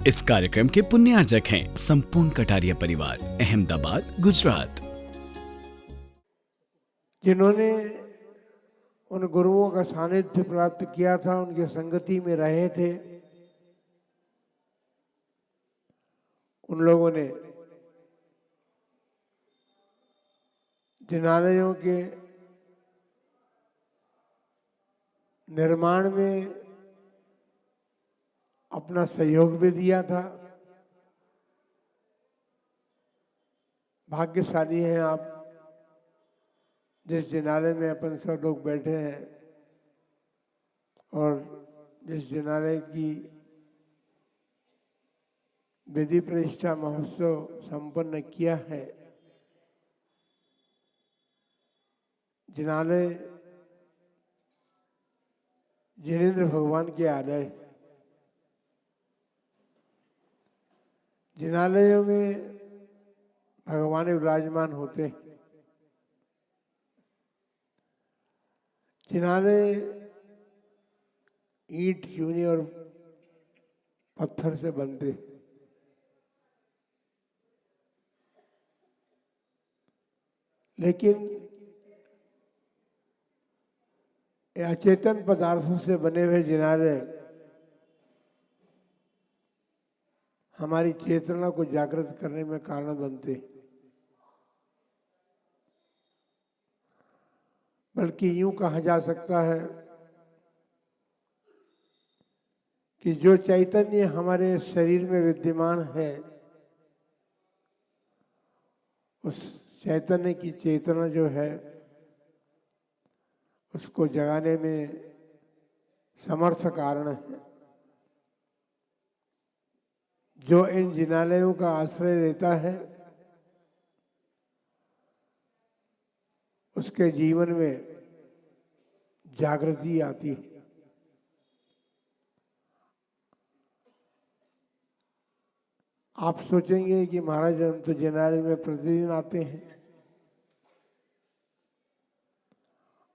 इस कार्यक्रम के पुण्यार्जक हैं संपूर्ण कटारिया परिवार, अहमदाबाद, गुजरात। जिन्होंने उन गुरुओं का सानिध्य प्राप्त किया था, उनकी संगति में रहे थे, उन लोगों ने जिनालयों के निर्माण में अपना सहयोग भी दिया था। भाग्यशाली हैं आप, जिस जिनालय में अपन सब लोग बैठे हैं और जिस जिनालय की विधि प्रतिष्ठा महोत्सव संपन्न किया है। जिनालय जिनेंद्र भगवान के आलय, जिनालयों में भगवान विराजमान होते हैं। जिनालय ईंट, चूने और पत्थर से बनते, लेकिन अचेतन पदार्थों से बने हुए जिनालय हमारी चेतना को जागृत करने में कारण बनते, बल्कि यूं कहा जा सकता है कि जो चैतन्य हमारे शरीर में विद्यमान है, उस चैतन्य की चेतना जो है उसको जगाने में समर्थ कारण है। जो इन जिनालयों का आश्रय लेता है उसके जीवन में जागृति आती है। आप सोचेंगे कि महाराज हम तो जिनालय में प्रतिदिन आते हैं,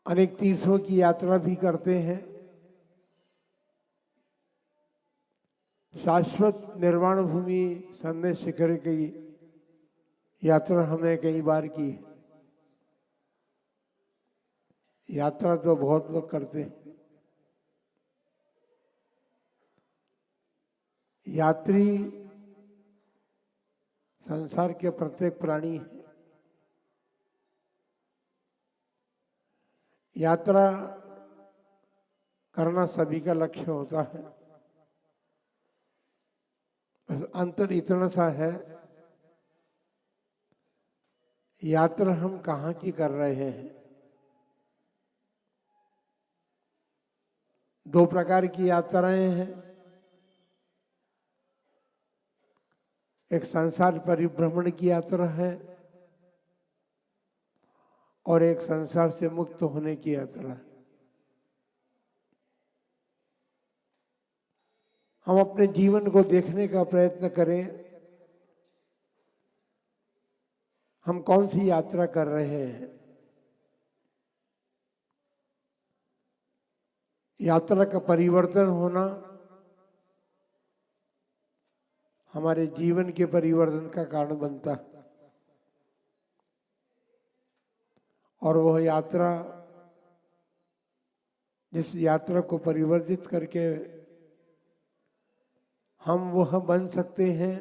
अनेक तीर्थों की यात्रा भी करते हैं, शाश्वत निर्वाण भूमि सम्य शिखर की यात्रा हमने कई बार की है। यात्रा तो बहुत लोग करते हैं। यात्री संसार के प्रत्येक प्राणी है। यात्रा करना सभी का लक्ष्य होता है, बस अंतर इतना सा है, यात्रा हम कहाँ की कर रहे हैं। दो प्रकार की यात्राएं हैं, एक संसार परिभ्रमण की यात्रा है और एक संसार से मुक्त होने की यात्रा है। हम अपने जीवन को देखने का प्रयत्न करें, हम कौन सी यात्रा कर रहे हैं। यात्रा का परिवर्तन होना हमारे जीवन के परिवर्तन का कारण बनता है, और वह यात्रा, जिस यात्रा को परिवर्तित करके हम वह बन सकते हैं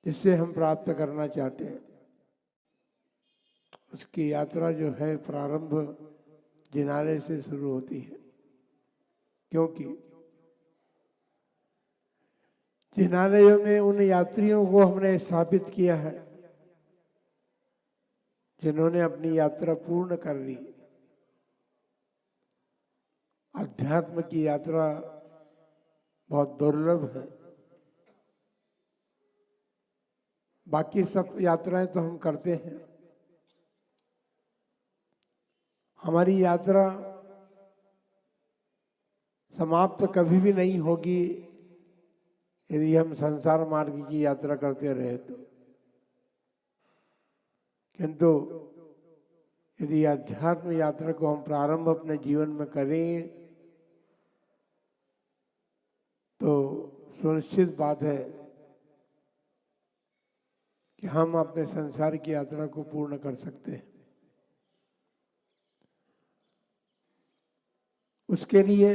जिससे हम प्राप्त करना चाहते हैं, उसकी यात्रा जो है प्रारंभ जिनालय से शुरू होती है। क्योंकि जिनालयों में उन यात्रियों को हमने स्थापित किया है जिन्होंने अपनी यात्रा पूर्ण कर ली। अध्यात्म की यात्रा बहुत दुर्लभ है। बाकी सब यात्राएं तो हम करते हैं, हमारी यात्रा समाप्त कभी भी नहीं होगी यदि हम संसार मार्ग की यात्रा करते रहे तो। किंतु यदि अध्यात्म यात्रा को हम प्रारंभ अपने जीवन में करें तो सुनिश्चित बात है कि हम अपने संसार की यात्रा को पूर्ण कर सकते हैं। उसके लिए,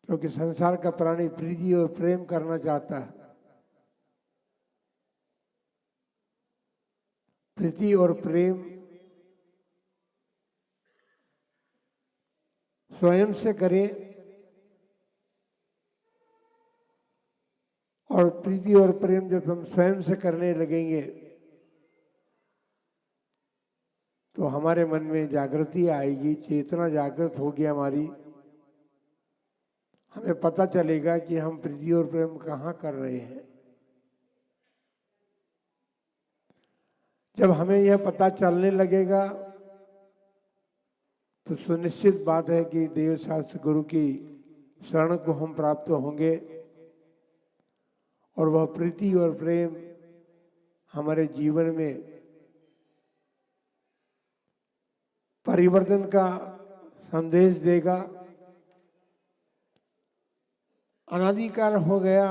क्योंकि संसार का प्राणी प्रीति और प्रेम करना चाहता है, प्रीति और प्रेम स्वयं से करे, और प्रीति और प्रेम जब हम स्वयं से करने लगेंगे तो हमारे मन में जागृति आएगी, चेतना जागृत होगी हमारी। हमें पता चलेगा कि हम प्रीति और प्रेम कहाँ कर रहे हैं। जब हमें यह पता चलने लगेगा तो सुनिश्चित बात है कि देव शास्त्र गुरु की शरण को हम प्राप्त होंगे, और वह प्रीति और प्रेम हमारे जीवन में परिवर्तन का संदेश देगा। अनादिकाल हो गया,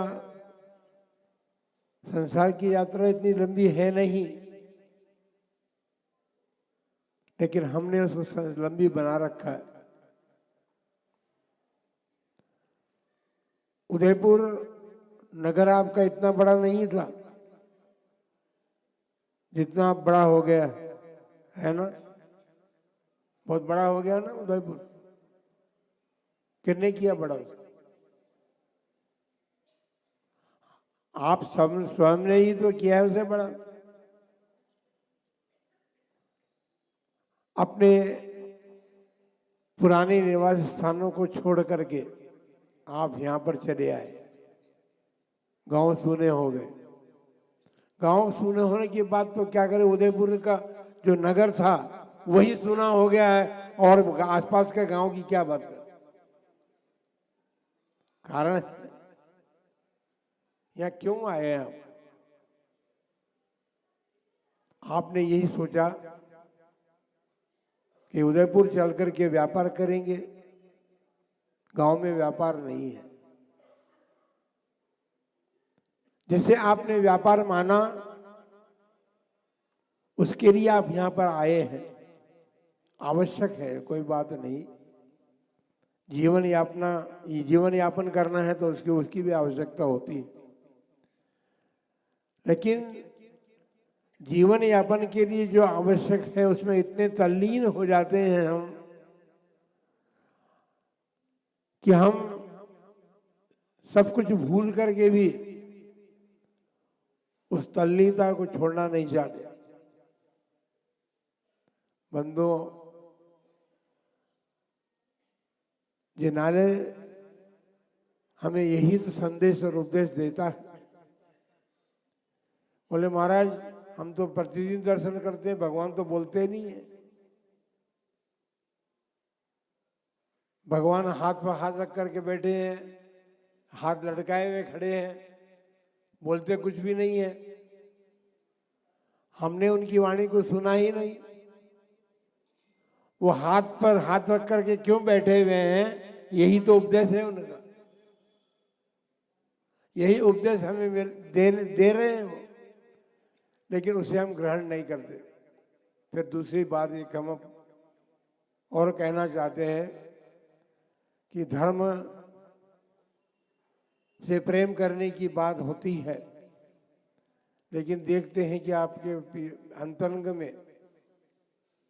संसार की यात्रा इतनी लंबी है नहीं, लेकिन हमने उसको लंबी बना रखा है। उदयपुर नगर आपका इतना बड़ा नहीं था जितना अब बड़ा हो गया है ना। बहुत बड़ा हो गया ना उदयपुर। किसने किया बड़ा? आप सब स्वयं ने ही तो किया है उसे बड़ा। अपने पुराने निवास स्थानों को छोड़ करके आप यहाँ पर चले आए। गांव सूने हो गए। गांव सूने होने की बात तो क्या करें, उदयपुर का जो नगर था वही सूना हो गया है, और आसपास के गांव की क्या बात करें। कारण यहाँ क्यों आए हैं आप? आपने यही सोचा कि उदयपुर चल करके व्यापार करेंगे। गांव में व्यापार नहीं है। जैसे आपने व्यापार माना, उसके लिए आप यहाँ पर आए हैं। आवश्यक है, कोई बात नहीं। जीवन यापन करना है तो उसकी भी आवश्यकता होती है। लेकिन जीवन यापन के लिए जो आवश्यक है उसमें इतने तल्लीन हो जाते हैं हम कि हम सब कुछ भूल करके भी उस तल्लीनता को छोड़ना नहीं चाहते। बंदो, जिनाले हमें यही तो संदेश और उपदेश देता है। बोले महाराज, हम तो प्रतिदिन दर्शन करते हैं, भगवान तो बोलते नहीं है। भगवान हाथ पर हाथ रख करके बैठे हैं, हाथ लटकाए हुए खड़े हैं, बोलते कुछ भी नहीं है। हमने उनकी वाणी को सुना ही नहीं। वो हाथ पर हाथ रख करके क्यों बैठे हुए हैं? यही तो उपदेश है उनका। यही उपदेश हमें दे रहे हैं वो, लेकिन उसे हम ग्रहण नहीं करते। फिर दूसरी बात एक हम और कहना चाहते हैं कि धर्म से प्रेम करने की बात होती है, लेकिन देखते हैं कि आपके अंतरंग में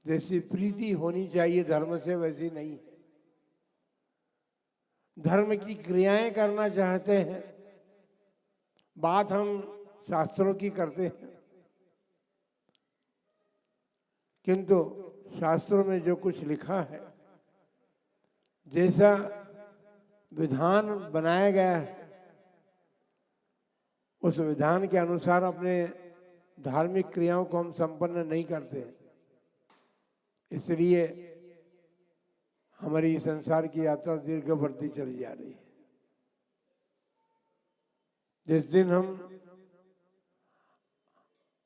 जैसी प्रीति होनी चाहिए धर्म से, वैसी नहीं। धर्म की क्रियाएं करना चाहते हैं, बात हम शास्त्रों की करते हैं, किंतु शास्त्रों में जो कुछ लिखा है, जैसा विधान बनाया गया है, उस विधान के अनुसार अपने धार्मिक क्रियाओं को हम संपन्न नहीं करते। इसलिए हमारी संसार की यात्रा दीर्घ बढ़ती चली जा रही है। जिस दिन हम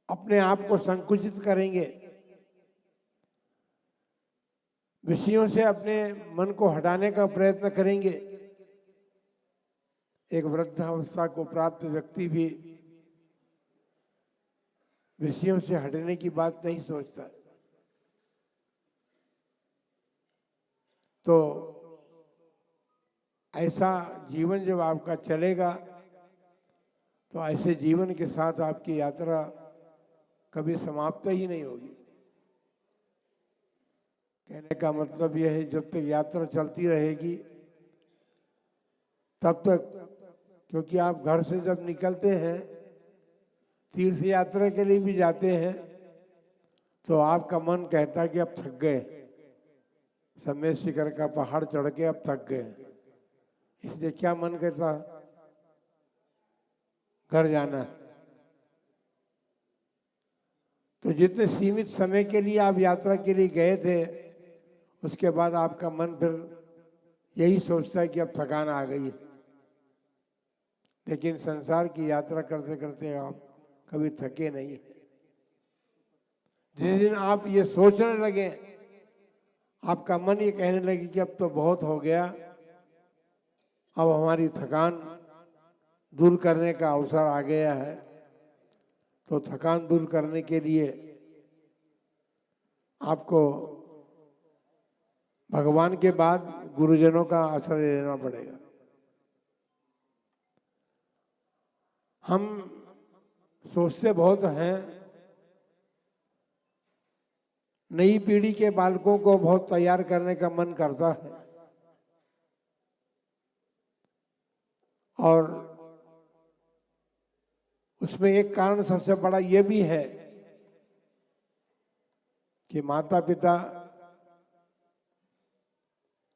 अपने आप को संकुचित करेंगे, विषयों से अपने मन को हटाने का प्रयत्न करेंगे, एक वृद्धावस्था को प्राप्त व्यक्ति भी विषयों से हटने की बात नहीं सोचता। तो ऐसा जीवन जब आपका चलेगा तो ऐसे जीवन के साथ आपकी यात्रा कभी समाप्त ही नहीं होगी। कहने का मतलब यह है, जब तक यात्रा चलती रहेगी तब तक, क्योंकि आप घर से जब निकलते हैं, तीर्थ यात्रा के लिए भी जाते हैं, तो आपका मन कहता है कि अब थक गए, समय शिखर का पहाड़ चढ़ के अब थक गए, इसलिए क्या मन करता, घर जाना। तो जितने सीमित समय के लिए आप यात्रा के लिए गए थे, उसके बाद आपका मन फिर यही सोचता है कि अब थकान आ गई है। लेकिन संसार की यात्रा करते करते आप कभी थके नहीं। जिस दिन आप ये सोचने लगे, आपका मन ये कहने लगे कि अब तो बहुत हो गया, अब हमारी थकान दूर करने का अवसर आ गया है, तो थकान दूर करने के लिए आपको भगवान के बाद गुरुजनों का आश्रय लेना पड़ेगा। हम सोचते बहुत हैं, नई पीढ़ी के बालकों को बहुत तैयार करने का मन करता है, और उसमें एक कारण सबसे बड़ा ये भी है कि माता पिता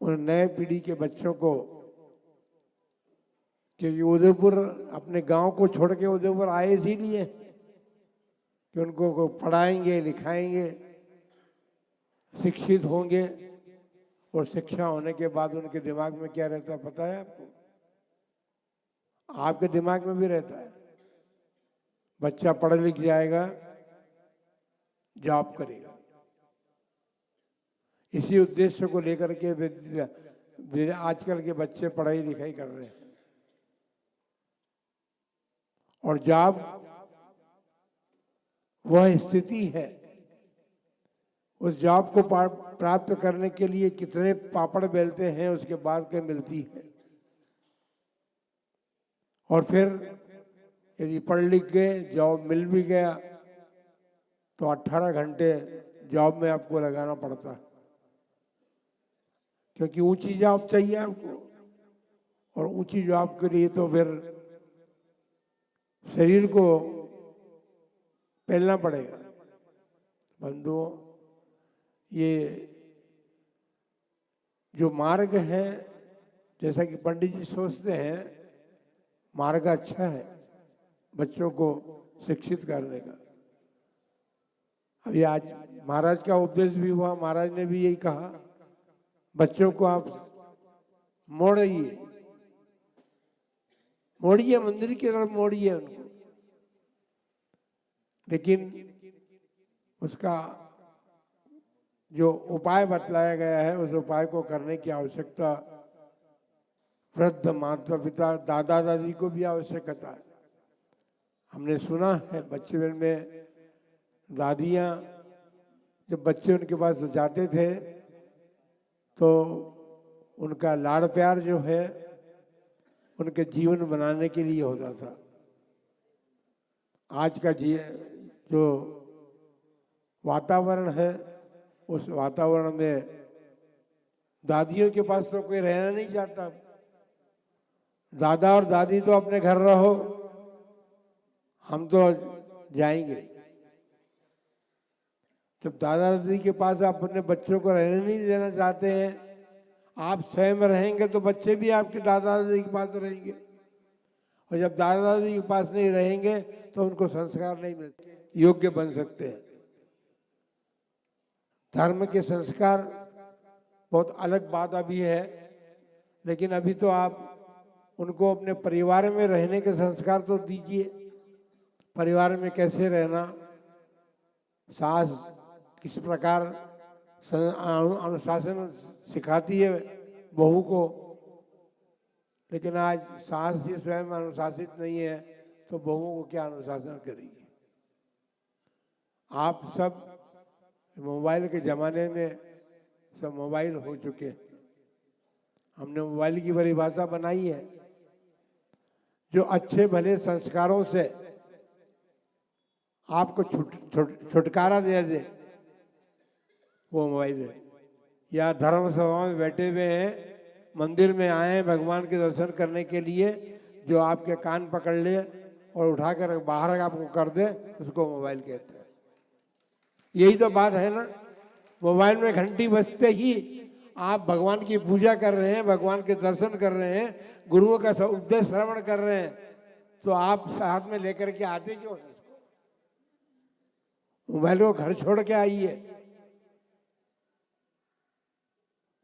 उन नए पीढ़ी के बच्चों को, क्योंकि उदयपुर अपने गांव को छोड़ के उदयपुर आए इसीलिए कि उनको पढ़ाएंगे, लिखाएंगे, शिक्षित होंगे, और शिक्षा होने के बाद उनके दिमाग में क्या रहता है पता है आपको? आपके दिमाग में भी रहता है, बच्चा पढ़ लिख जाएगा, जॉब करेगा। इसी उद्देश्य को लेकर के आजकल के बच्चे पढ़ाई लिखाई कर रहे हैं, और जॉब वह स्थिति है, उस जॉब को प्राप्त करने के लिए कितने पापड़ बेलते हैं, उसके बाद के मिलती है। और फिर यदि पढ़ लिख गए, जॉब मिल भी गया, तो 18 घंटे जॉब में आपको लगाना पड़ता है, क्योंकि ऊंची जॉब चाहिए आपको, और ऊंची जॉब के लिए तो फिर शरीर को पहलना पड़ेगा। बंधुओं, ये जो मार्ग है, जैसा कि पंडित जी सोचते हैं, मार्ग अच्छा है बच्चों को शिक्षित करने का। अभी आज महाराज का उपदेश भी हुआ, महाराज ने भी यही कहा, बच्चों को आप मोड़िए, मोड़िए, मंदिर की तरफ मोड़िए उनको, लेकिन उसका जो उपाय बतलाया गया है, उस उपाय को करने की आवश्यकता वृद्ध माता पिता, दादा दादी को भी आवश्यकता है। हमने सुना है बचपन में दादियाँ जब बच्चे उनके पास जाते थे तो उनका लाड़ प्यार जो है उनके जीवन बनाने के लिए होता था। आज का जो वातावरण है, उस वातावरण में दादियों के पास तो कोई रहना नहीं चाहता। दादा और दादी तो अपने घर रहो, हम तो जाएंगे। जब दादा दादी के पास आप अपने बच्चों को रहने नहीं देना चाहते हैं, आप स्वयं रहेंगे तो बच्चे भी आपके दादा दादी के पास रहेंगे, और जब दादा दादी के पास नहीं रहेंगे तो उनको संस्कार नहीं मिलते, योग्य बन सकते हैं। धर्म के संस्कार बहुत अलग बात अभी है, लेकिन अभी तो आप उनको अपने परिवार में रहने के संस्कार तो दीजिए। परिवार में कैसे रहना, सास किस प्रकार अनुशासन सिखाती है बहू को, लेकिन आज सास ही स्वयं अनुशासित नहीं है तो बहुओं को क्या अनुशासन करेगी। आप सब मोबाइल के ज़माने में सब मोबाइल हो चुके हैं। हमने मोबाइल की परिभाषा बनाई है, जो अच्छे भले संस्कारों से आपको छुटकारा दे दे, वो मोबाइल है। या धर्म सभा में बैठे हुए हैं, मंदिर में आए हैं भगवान के दर्शन करने के लिए, जो आपके कान पकड़ ले और उठाकर बाहर आपको कर दे, उसको मोबाइल कहते हैं। यही तो बात है ना। मोबाइल में घंटी बजते ही आप भगवान की पूजा कर रहे हैं, भगवान के दर्शन कर रहे हैं, गुरुओं का उपदेश श्रवण कर रहे हैं, तो आप साथ में लेकर के आते क्यों हैं इसको? मोबाइल को घर छोड़ के आइए,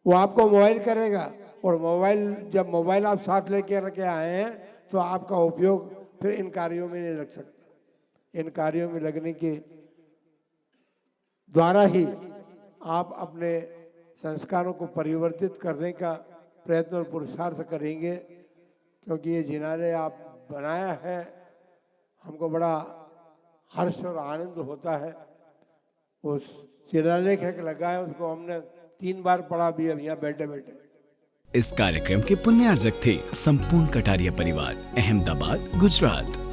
वो आपको मोबाइल करेगा। और जब मोबाइल आप साथ लेके रखे आए हैं तो आपका उपयोग फिर इन कार्यों में नहीं लग सकता। इन कार्यों में लगने के द्वारा ही आप अपने संस्कारों को परिवर्तित करने का प्रयत्न और पुरुषार्थ करेंगे। क्योंकि ये जिनालय आप बनाया है, हमको बड़ा हर्ष और आनंद होता है। उस शिलालेख लगा है, उसको हमने 3 बार पढ़ा भी अब यहाँ बैठे बैठे। इस कार्यक्रम के पुण्यार्जक थे संपूर्ण कटारिया परिवार, अहमदाबाद, गुजरात।